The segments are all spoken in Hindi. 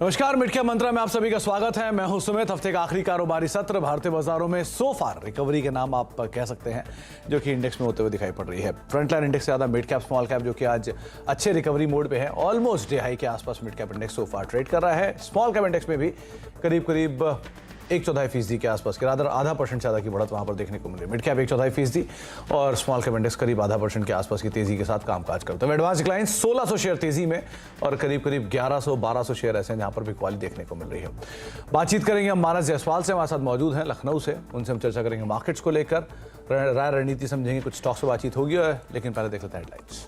नमस्कार, मिड कैप मंत्रा में आप सभी का स्वागत है। मैं हूं सुमित। हफ्ते का आखिरी कारोबारी सत्र भारतीय बाजारों में सो फार रिकवरी के नाम आप कह सकते हैं जो कि इंडेक्स में होते हुए दिखाई पड़ रही है। फ्रंटलाइन इंडेक्स से ज्यादा मिड कैप स्मॉल कैप जो कि आज अच्छे रिकवरी मोड पे है, ऑलमोस्ट डे हाई के आसपास मिड कैप इंडेक्स सो फार ट्रेड कर रहा है। स्मॉल कैप इंडेक्स में भी करीब 1/4% के आसपास के आधा % ज्यादा की बढ़त वहां पर देखने को मिल रही है। मिड कैप 1/4% और स्मॉल कैप इंडेक्स करीब आधा % के आसपास की तेजी के साथ कामकाज करते हैं। एडवांस डिक्लाइन 1600 शेयर तेजी में और करीब 1100-1200 शेयर ऐसे हैं जहां पर भी क्वालिटी देखने को मिल रही है। बातचीत करेंगे हम मानस जायसवाल से, हमारे साथ मौजूद हैं लखनऊ से। उनसे हम चर्चा करेंगे मार्केट्स को लेकर, राय रणनीति समझेंगे, कुछ स्टॉक्स से बातचीत होगी। लेकिन पहले देख लेते हैं हेडलाइंस।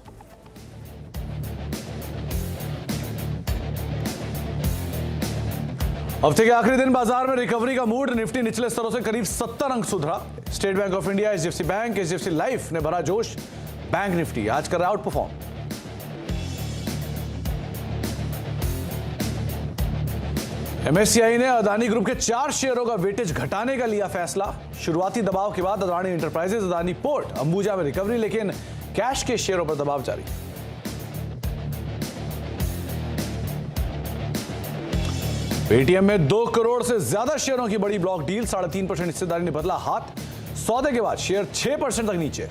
हफ्ते के आखिरी दिन बाजार में रिकवरी का मूड। निफ्टी निचले स्तरों से करीब 70 अंक सुधरा। State bank of India, HDFC bank, HDFC life ने भरा जोश। बैंक निफ्टी आज कर रहा आउट परफॉर्म। एमएससीआई ने अदानी ग्रुप के 4 शेयरों का वेटेज घटाने का लिया फैसला। शुरुआती दबाव के बाद अदानी एंटरप्राइजेज, अदानी पोर्ट, अंबुजा में रिकवरी, लेकिन कैश के शेयरों पर दबाव जारी। पेटीएम में 2 करोड़ से ज्यादा शेयरों की बड़ी ब्लॉक डील। 3.5% हिस्सेदारी ने बदला हाथ। सौदे के बाद शेयर 6% तक नीचे।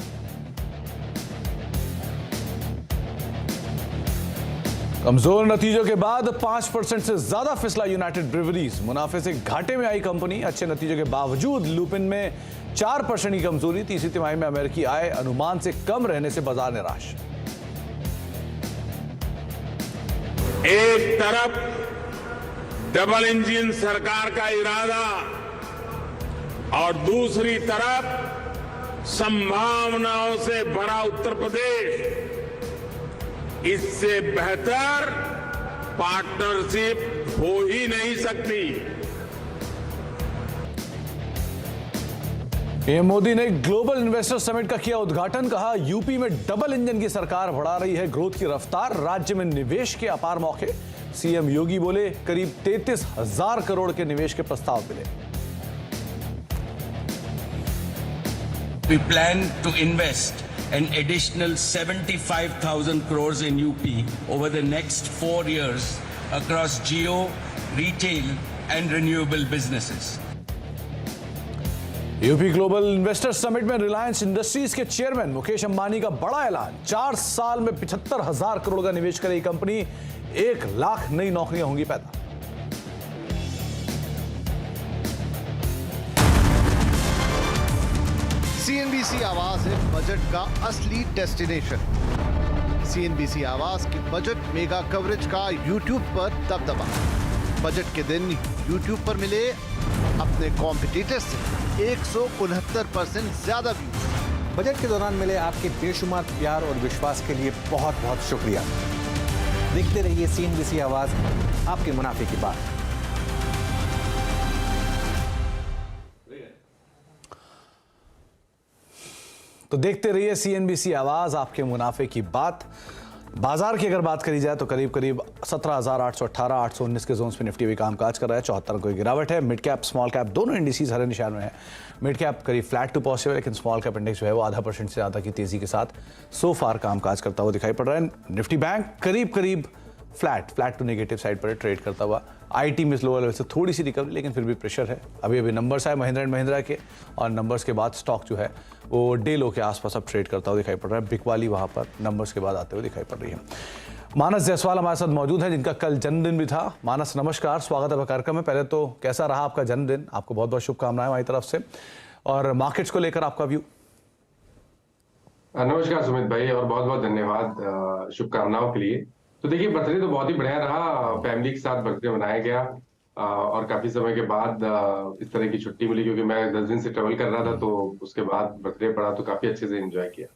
कमजोर नतीजों के बाद 5% से ज्यादा फिसला यूनाइटेड ब्रिवरीज। मुनाफे से घाटे में आई कंपनी। अच्छे नतीजों के बावजूद लुपिन में 4% की कमजोरी। तीसरी तिमाही में अमेरिकी आय अनुमान से कम रहने से बाजार निराश। एक तरफ डबल इंजन सरकार का इरादा और दूसरी तरफ संभावनाओं से भरा उत्तर प्रदेश। इससे बेहतर पार्टनरशिप हो ही नहीं सकती। पीएम मोदी ने ग्लोबल इन्वेस्टर समिट का किया उद्घाटन। कहा यूपी में डबल इंजन की सरकार बढ़ा रही है ग्रोथ की रफ्तार। राज्य में निवेश के अपार मौके। सीएम योगी बोले करीब 33,000 करोड़ के निवेश के प्रस्ताव मिले। We plan to invest an additional 75,000 crores in UP over the next 4 years across geo, retail and renewable businesses. UP global investor summit में रिलायंस इंडस्ट्रीज के चेयरमैन मुकेश अंबानी का बड़ा ऐलान। 4 साल में 75,000 करोड़ का निवेश करेगी कंपनी। 1 लाख नई नौकरियां होंगी पैदा। सीएनबीसी आवाज है बजट का असली डेस्टिनेशन। सीएनबीसी आवाज की बजट मेगा कवरेज का यूट्यूब पर दबदबा। बजट के दिन यूट्यूब पर मिले अपने कॉम्पिटिटर से 169% ज्यादा व्यूज। बजट के दौरान मिले आपके बेशुमार प्यार और विश्वास के लिए बहुत बहुत शुक्रिया। देखते रहिए सीएनबीसी आवाज, आपके मुनाफे की बात। तो देखते रहिए सीएनबीसी आवाज, आपके मुनाफे की बात। बाजार की अगर बात करी जाए तो करीब 17,818, 819 के जोन्स पे निफ्टी भी कामकाज कर रहा है। 74 कोई गिरावट है। मिड कैप स्मॉल कैप दोनों इंडिसेस हरे निशान में है। मिड कैप करीब फ्लैट टू पॉजिटिव है, लेकिन स्मॉल कैप इंडेक्स जो है वो आधा % से ज्यादा की तेजी के साथ सो फार कामकाज करता हुआ दिखाई पड़ रहा है। निफ्टी बैंक करीब फ्लैट टू नेगेटिव साइड पर ट्रेड करता हुआ। आईटी में लोअर लेवल से थोड़ी सी रिकवरी, लेकिन फिर भी प्रेशर है। अभी नंबर्स आए महिंद्रा एंड महिंद्रा के, और नंबर्स के बाद स्टॉक जो है वो डे लो के आसपास अब ट्रेड करता हुआ दिखाई पड़ रहा है। बिग वाली वहां पर नंबर्स के बाद आते हुए दिखाई पड़ रही है। मानस जायसवाल हमारे साथ मौजूद है, जिनका कल जन्मदिन भी था। मानस नमस्कार, स्वागत है कार्यक्रम में। पहले तो कैसा रहा आपका जन्मदिन? आपको बहुत बहुत शुभकामनाएं हमारी तरफ से, और मार्केट्स को लेकर आपका व्यू। नमस्कार सुमित भाई, और बहुत बहुत धन्यवाद शुभकामनाओं के लिए। तो देखिए, बर्थडे तो बहुत ही बढ़िया रहा। फैमिली के साथ बर्थडे मनाया गया, और काफी समय के बाद इस तरह की छुट्टी मिली, क्योंकि मैं 10 दिन से ट्रेवल कर रहा था, तो उसके बाद बर्थडे पड़ा तो काफी अच्छे से एंजॉय किया।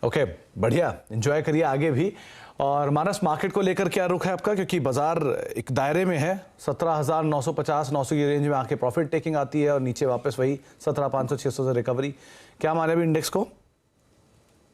ओके, बढ़िया, एंजॉय करिए आगे भी। और मानस, मार्केट को लेकर क्या रुख है आपका? क्योंकि बाजार एक दायरे में है, 17,950-900 की रेंज में आके प्रॉफिट टेकिंग आती है और नीचे वापस वही 17,500-600 से रिकवरी। क्या माने अभी इंडेक्स को?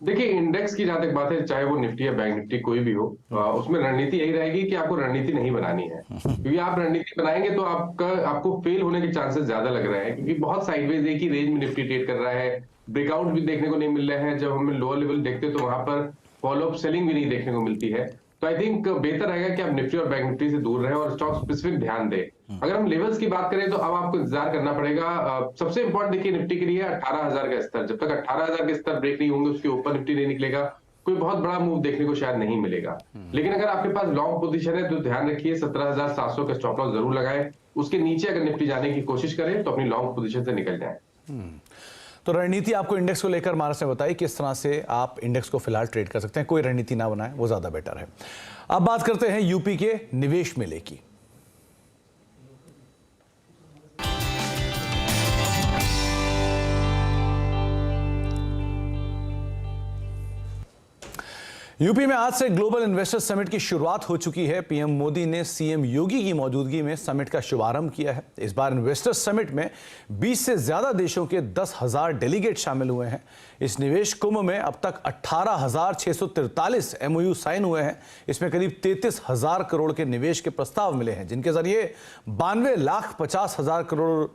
देखिए, इंडेक्स की जहां तक बात है, चाहे वो निफ्टी या बैंक निफ्टी कोई भी हो, उसमें रणनीति यही रहेगी कि आपको रणनीति नहीं बनानी है। क्योंकि आप रणनीति बनाएंगे तो आपको फेल होने के चांसेस ज्यादा लग रहे हैं, क्योंकि बहुत साइडवेज एक ही रेंज में निफ्टी ट्रेड कर रहा है। ब्रेकआउट भी देखने को नहीं मिल रहा है। जब हम लोअर लेवल देखते हैं तो वहां पर फॉलोअप सेलिंग भी नहीं देखने को मिलती है। तो आई थिंक बेहतर रहेगा कि आप निफ्टी और बैंक निफ्टी से दूर रहें और स्टॉक स्पेसिफिक ध्यान दें। अगर हम लेवल्स की बात करें तो अब आपको इंतजार करना पड़ेगा। सबसे इंपॉर्टेंट देखिए निफ्टी के लिए 18,000 का स्तर, जब तक 18,000 के स्तर ब्रेक नहीं होंगे उसके ऊपर निफ्टी नहीं निकलेगा, कोई बहुत बड़ा मूव देखने को शायद नहीं मिलेगा। लेकिन अगर आपके पास लॉन्ग पोजीशन है तो ध्यान रखिए 17,700 का स्टॉप लॉस जरूर लगाएं। उसके नीचे अगर निफ्टी जाने की कोशिश करें तो अपनी लॉन्ग पोजीशन से निकल जाएं। तो रणनीति आपको इंडेक्स को लेकर मानस ने बताई किस तरह से आप इंडेक्स को फिलहाल ट्रेड कर सकते हैं। कोई रणनीति ना बनाए, वो ज्यादा बेटर है। अब बात करते हैं यूपी के निवेश मेले की। यूपी में आज से ग्लोबल इन्वेस्टर्स समिट की शुरुआत हो चुकी है। पीएम मोदी ने सीएम योगी की मौजूदगी में समिट का शुभारंभ किया है। इस बार इन्वेस्टर्स समिट में 20 से ज्यादा देशों के 10,000 डेलीगेट शामिल हुए हैं। इस निवेश कुंभ में अब तक 18,643 एमओयू साइन हुए हैं। इसमें करीब 33,000 करोड़ के निवेश के प्रस्ताव मिले हैं, जिनके जरिए 92,50,000 करोड़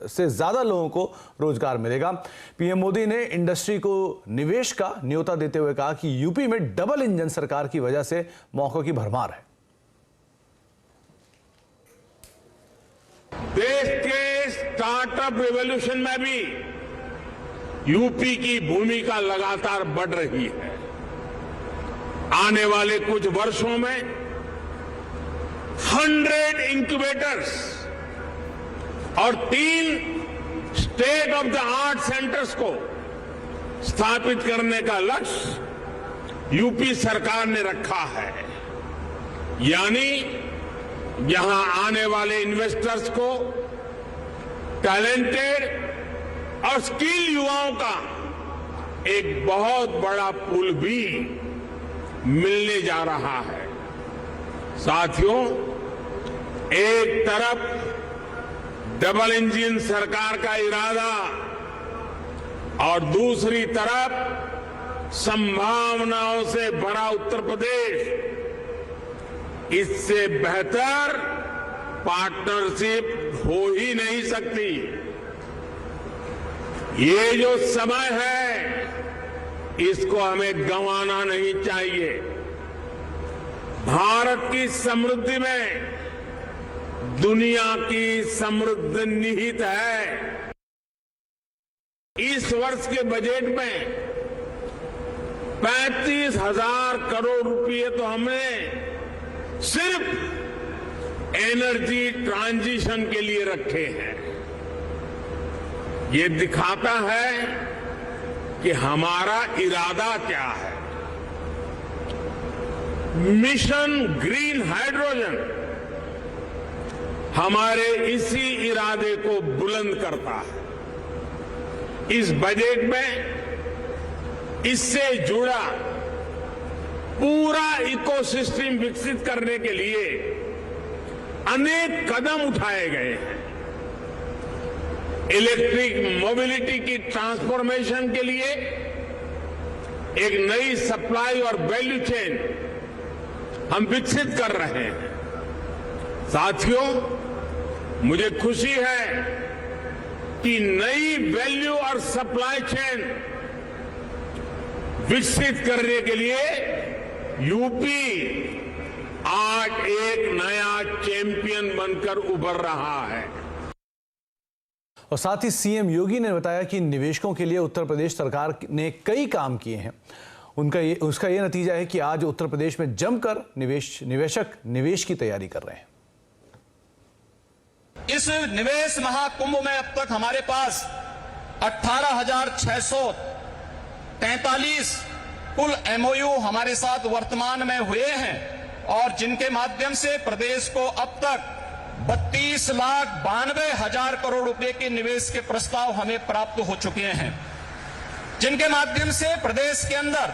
से ज्यादा लोगों को रोजगार मिलेगा। पीएम मोदी ने इंडस्ट्री को निवेश का न्योता देते हुए कहा कि यूपी में डबल इंजन सरकार की वजह से मौकों की भरमार है। देश के स्टार्टअप रिवॉल्यूशन में भी यूपी की भूमिका लगातार बढ़ रही है। आने वाले कुछ वर्षों में 100 इंक्यूबेटर्स और 3 state of the art centres को स्थापित करने का लक्ष्य यूपी सरकार ने रखा है। यानी यहां आने वाले इन्वेस्टर्स को टैलेंटेड और स्किल युवाओं का एक बहुत बड़ा पूल भी मिलने जा रहा है। साथियों, एक तरफ डबल इंजन सरकार का इरादा और दूसरी तरफ संभावनाओं से भरा उत्तर प्रदेश, इससे बेहतर पार्टनरशिप हो ही नहीं सकती। ये जो समय है इसको हमें गंवाना नहीं चाहिए। भारत की समृद्धि में दुनिया की समृद्धि निहित है। इस वर्ष के बजट में 35,000 करोड़ रुपए तो हमने सिर्फ एनर्जी ट्रांजिशन के लिए रखे हैं। ये दिखाता है कि हमारा इरादा क्या है। मिशन ग्रीन हाइड्रोजन हमारे इसी इरादे को बुलंद करता है। इस बजट में इससे जुड़ा पूरा इकोसिस्टम विकसित करने के लिए अनेक कदम उठाए गए हैं। इलेक्ट्रिक मोबिलिटी की ट्रांसफॉर्मेशन के लिए एक नई सप्लाई और वैल्यू चेन हम विकसित कर रहे हैं। साथियों, मुझे खुशी है कि नई वैल्यू और सप्लाई चेन विकसित करने के लिए यूपी आज एक नया चैंपियन बनकर उभर रहा है। और साथ ही सीएम योगी ने बताया कि निवेशकों के लिए उत्तर प्रदेश सरकार ने कई काम किए हैं। उसका ये नतीजा है कि आज उत्तर प्रदेश में जमकर निवेशक निवेश की तैयारी कर रहे हैं। इस निवेश महाकुंभ में अब तक हमारे पास 18,643 कुल एमओयू हमारे साथ वर्तमान में हुए हैं और जिनके माध्यम से प्रदेश को अब तक 32,92,000 करोड़ रुपए के निवेश के प्रस्ताव हमें प्राप्त हो चुके हैं, जिनके माध्यम से प्रदेश के अंदर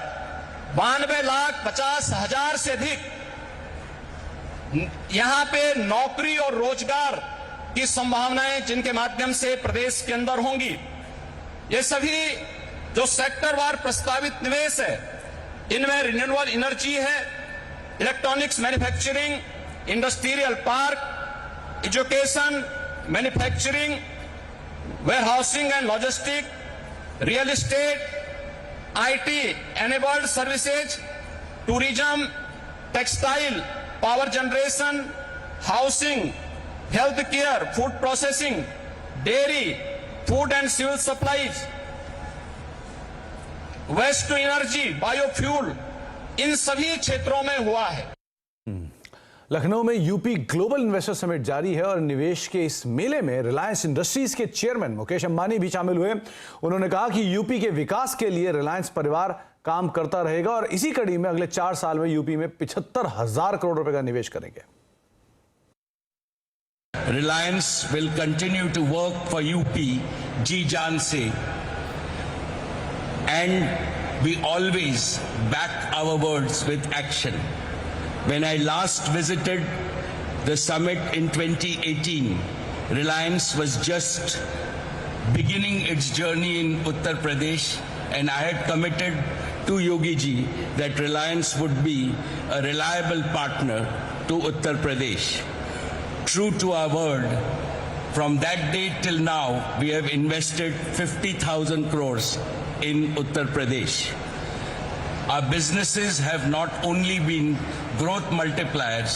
92,50,000 से अधिक यहां पे नौकरी और रोजगार की संभावनाएं जिनके माध्यम से प्रदेश के अंदर होंगी। ये सभी जो सेक्टरवार प्रस्तावित निवेश है, इनमें रिन्यूएबल एनर्जी है, electronics manufacturing, industrial park, education, manufacturing, warehousing and logistic, real estate, IT enabled services, tourism, textile, power generation, housing, health care, food processing, dairy, food and civil supplies, waste to energy, biofuel, इन सभी क्षेत्रों में हुआ है। लखनऊ में यूपी ग्लोबल इन्वेस्टर समिट जारी है और निवेश के इस मेले में रिलायंस इंडस्ट्रीज के चेयरमैन मुकेश अंबानी भी शामिल हुए। उन्होंने कहा कि यूपी के विकास के लिए रिलायंस परिवार काम करता रहेगा और इसी कड़ी में अगले 4 साल में यूपी में 75,000 करोड़ रुपए का निवेश करेंगे। Reliance will continue to work for UP जी जान से, and we always back our words with action. When I last visited the summit in 2018, Reliance was just beginning its journey in Uttar Pradesh, and I had committed to Yogi ji that Reliance would be a reliable partner to Uttar Pradesh. True to our word, from that date till now, we have invested 50,000 crores in Uttar Pradesh. Our businesses have not only been growth multipliers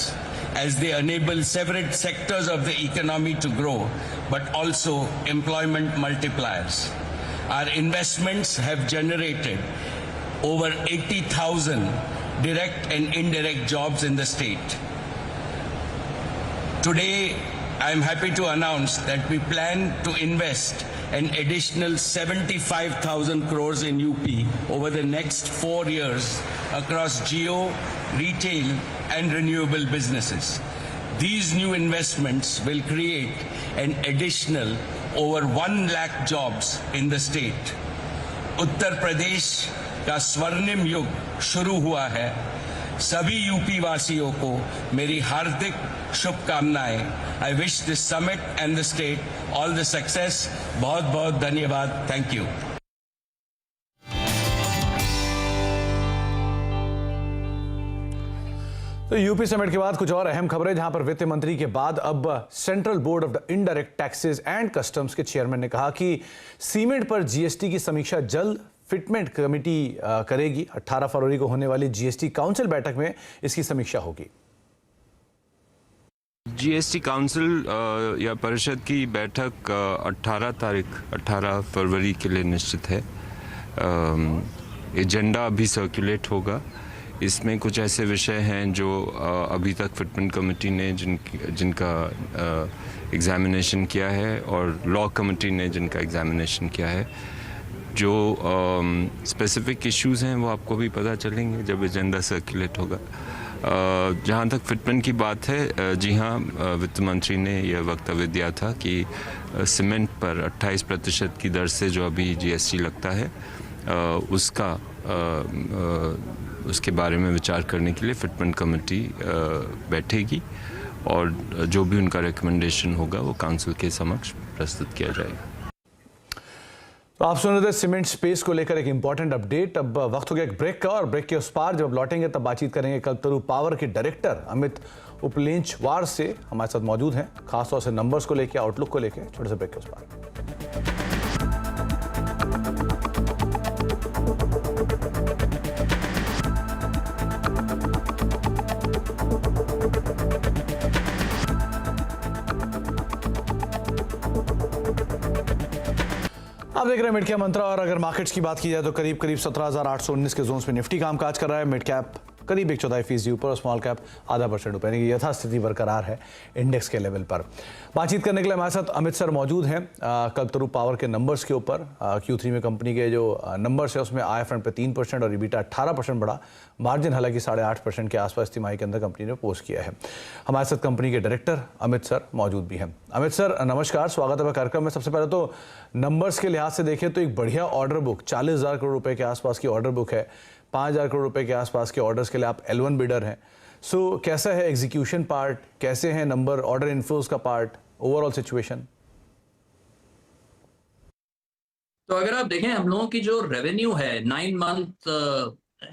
as they enable several sectors of the economy to grow, but also employment multipliers. Our investments have generated over 80,000 direct and indirect jobs in the state. Today, I am happy to announce that we plan to invest an additional 75,000 crores in UP over the next 4 years across geo, retail and renewable businesses. These new investments will create an additional over 1 lakh jobs in the state. Uttar Pradesh का स्वर्णिम युग शुरू हुआ है। सभी यूपी वासियों को मेरी हार्दिक शुभकामनाएं। I wish this summit and the state all the success. बहुत बहुत धन्यवाद। Thank you. तो यूपी समिट के बाद कुछ और अहम खबरें, जहां पर वित्त मंत्री के बाद अब central board of the indirect taxes and customs के चेयरमैन ने कहा कि सीमेंट पर जीएसटी की समीक्षा जल्द फिटमेंट कमेटी करेगी। 18 फरवरी को होने वाली जीएसटी काउंसिल बैठक में इसकी समीक्षा होगी। जीएसटी काउंसिल या परिषद की बैठक 18 फरवरी के लिए निश्चित है। एजेंडा अभी सर्कुलेट होगा। इसमें कुछ ऐसे विषय हैं जो अभी तक फिटमेंट कमेटी ने जिनका एग्जामिनेशन किया है और लॉ कमेटी ने जिनका एग्जामिनेशन किया है। जो स्पेसिफिक इश्यूज हैं वो आपको भी पता चलेंगे जब एजेंडा सर्कुलेट होगा। जहाँ तक फिटमेंट की बात है, जी हाँ, वित्त मंत्री ने यह वक्तव्य दिया था कि सीमेंट पर 28% की दर से जो अभी जीएसटी लगता है उसके बारे में विचार करने के लिए फिटमेंट कमेटी बैठेगी और जो भी उनका रिकमेंडेशन होगा वो काउंसिल के समक्ष प्रस्तुत किया जाएगा। तो आप सुन रहे थे सीमेंट स्पेस को लेकर एक इंपॉर्टेंट अपडेट। अब वक्त हो गया एक ब्रेक का, और ब्रेक के उस पार जब लौटेंगे तब बातचीत करेंगे कल्पतरू पावर के डायरेक्टर अमित उपलेंचवार से। हमारे साथ मौजूद हैं, खासतौर से नंबर्स को लेकर, आउटलुक को लेकर। छोटे से ब्रेक के उस पार। आप देख रहे हैं मिड कैप मंत्रा, और अगर मार्केट्स की बात की जाए तो करीब 17,819 के जोन्स में निफ्टी कामकाज कर रहा है। मिड कैप करीब 1/4% ऊपर और स्मॉल कैप 0.5% ऊपर, यानी कि यथास्थिति बरकरार है इंडेक्स के लेवल पर। बातचीत करने के लिए हमारे साथ अमित सर मौजूद हैं कल्पतरू पावर के नंबर्स के ऊपर। Q3 में कंपनी के जो नंबर्स है उसमें IFRS पे 3% और EBITDA 18% बढ़ा। मार्जिन हालांकि 8.5% के आसपास तिमाही के अंदर कंपनी ने पोस्ट किया है। हमारे साथ कंपनी के डायरेक्टर अमित सर मौजूद भी हैं। अमित सर नमस्कार, स्वागत है कार्यक्रम में। सबसे पहले तो नंबर्स के लिहाज से देखें तो एक बढ़िया ऑर्डर बुक, 40,000 करोड़ रुपए के आसपास की ऑर्डर बुक है। 5,000 करोड़ रुपए के आसपास के ऑर्डर्स के लिए आप L1 बिडर हैं। सो कैसा है एग्जीक्यूशन पार्ट, कैसे हैं नंबर, ऑर्डर इनफ्लोज का पार्ट, ओवरऑल सिचुएशन? तो अगर आप देखें हम लोगों की जो रेवेन्यू है 9 month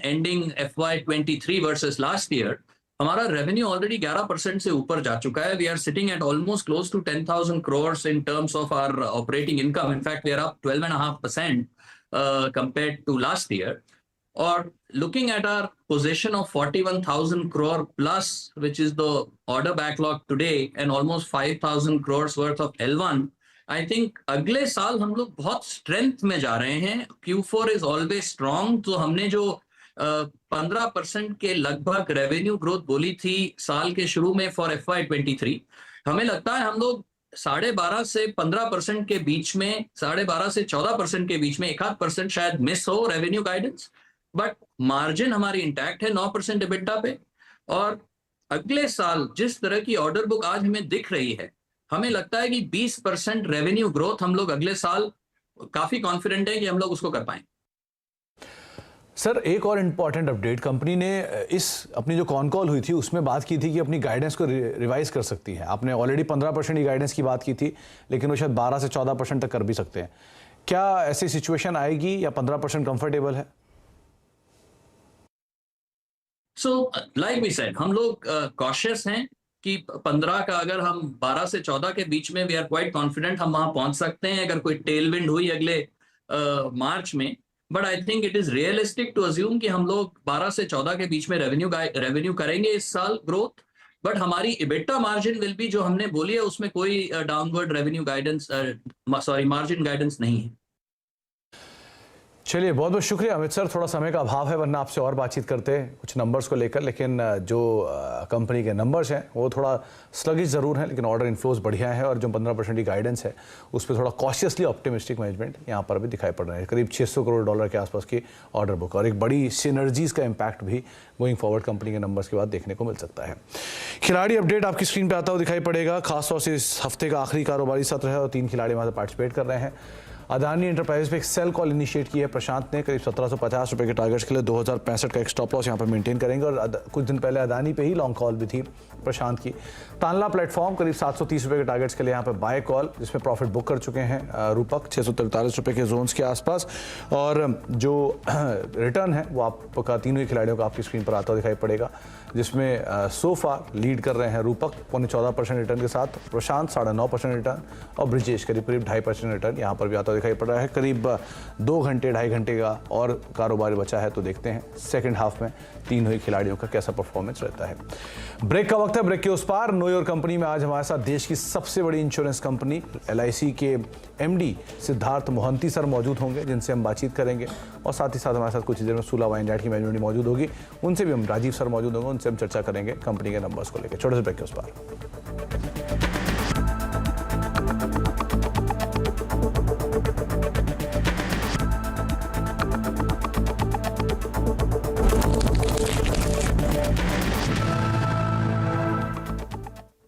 ending FY23 versus last year, हमारा रेवेन्यू ऑलरेडी 11% से ऊपर जा चुका है। We are sitting at almost close to 10,000 crores in terms of our operating income. In fact we are up 12.5% compared to last year. Or looking at our position of 41,000 crore plus, which is the order backlog today, and almost 5,000 crores worth of L1, I think अगले साल हम लोग बहुत स्ट्रेंथ में जा रहे हैं. Q4 is always strong. तो हमने जो 15% के लगभग रेवेन्यू ग्रोथ बोली थी साल के शुरू में फॉर FY23, हमें लगता है हम लोग 12.5 से 15% के बीच में, 12.5 से 14% के बीच में 1-8% शायद मिस हो रेवेन्यू गाइडेंस, बट मार्जिन हमारी इंटैक्ट है 9% EBITDA पे. और अगले साल जिस तरह की ऑर्डर बुक आज हमें दिख रही है, हमें लगता है कि 20% रेवेन्यू ग्रोथ हम लोग अगले साल काफी कॉन्फिडेंट है कि हम लोग उसको कर पाएंगे. सर, एक और इम्पॉर्टेंट अपडेट, कंपनी ने इस अपनी जो कॉन कॉल हुई थी उसमें बात की थी कि अपनी गाइडेंस को रिवाइज कर सकती है. आपने ऑलरेडी 15% की गाइडेंस की बात की थी, लेकिन वो शायद 12 से 14% तक कर भी सकते हैं. क्या ऐसी सिचुएशन आएगी या 15% कंफर्टेबल है? सो लाइक वी सेड, हम लोग कॉशियस हैं कि 15 का अगर हम 12 से 14 के बीच में, वी आर क्वाइट कॉन्फिडेंट हम वहां पहुंच सकते हैं अगर कोई टेल विंड हुई अगले मार्च में. But I think it is realistic to assume कि हम लोग 12 से 14 के बीच में रेवेन्यू करेंगे इस साल ग्रोथ. बट हमारी इबिटा मार्जिन विल बी, जो हमने बोली है उसमें कोई downward revenue guidance, margin guidance नहीं है. चलिए, बहुत बहुत शुक्रिया अमित सर. थोड़ा समय का अभाव है, वरना आपसे और बातचीत करते हैं कुछ नंबर्स को लेकर, लेकिन जो कंपनी के नंबर्स हैं वो थोड़ा स्लगिश ज़रूर हैं, लेकिन ऑर्डर इनफ्लोज बढ़िया है और जो 15% की गाइडेंस है उस पर थोड़ा कॉशियसली ऑप्टिमिस्टिक मैनेजमेंट यहाँ पर भी दिखाई पड़ रहा है. करीब $600 करोड़ के आसपास की ऑर्डर बुक और एक बड़ी सिनर्जीज़ का इम्पैक्ट भी गोइंग फॉरवर्ड कंपनी के नंबर्स के बाद देखने को मिल सकता है. खिलाड़ी अपडेट आपकी स्क्रीन पर आता हुआ दिखाई पड़ेगा. खासतौर से इस हफ्ते का आखिरी कारोबारी सत्र है और 3 खिलाड़ी वहाँ से पार्टिसिपेट कर रहे हैं. अदानी एंटरप्राइजेस पे एक सेल कॉल इनिशिएट की है प्रशांत ने. करीब 1750 रुपए के टारगेट्स के लिए 2065 का एक स्टॉप लॉस यहाँ पर मेंटेन करेंगे. और कुछ दिन पहले अदानी पे ही लॉन्ग कॉल भी थी प्रशांत की. तानला प्लेटफॉर्म करीब 730 रुपए के टारगेट्स के लिए यहाँ पे बाय कॉल, जिसमें प्रॉफिट बुक कर चुके हैं रूपक 643 रुपए के जोन्स के आसपास. और जो रिटर्न है वो आपका तीनों ही खिलाड़ियों का आपकी स्क्रीन पर आता हुआ दिखाई पड़ेगा, जिसमें सोफा लीड कर रहे हैं रूपक 14% रिटर्न के साथ, प्रशांत 9.5% रिटर्न और ब्रिजेश करीब 2.5% रिटर्न यहाँ पर भी आता दिखाई पड़ रहा है. करीब 2-2.5 घंटे का और कारोबार बचा है, तो देखते हैं सेकंड हाफ में तीनों ही खिलाड़ियों का कैसा परफॉर्मेंस रहता है. ब्रेक का वक्त है, ब्रेक के उस पार नो योर कंपनी में आज हमारे साथ देश की सबसे बड़ी इंश्योरेंस कंपनी LIC के MD सिद्धार्थ मोहंती सर मौजूद होंगे, जिनसे हम बातचीत करेंगे. और साथ ही साथ हमारे साथ कुछ देर में सुला वाइन डाइट की मैनेजमेंट मौजूद होगी, उनसे भी हम, राजीव सर मौजूद होंगे, उनसे हम चर्चा करेंगे कंपनी के नंबर्स को लेकर. छोटे से ब्रेक के उस पार.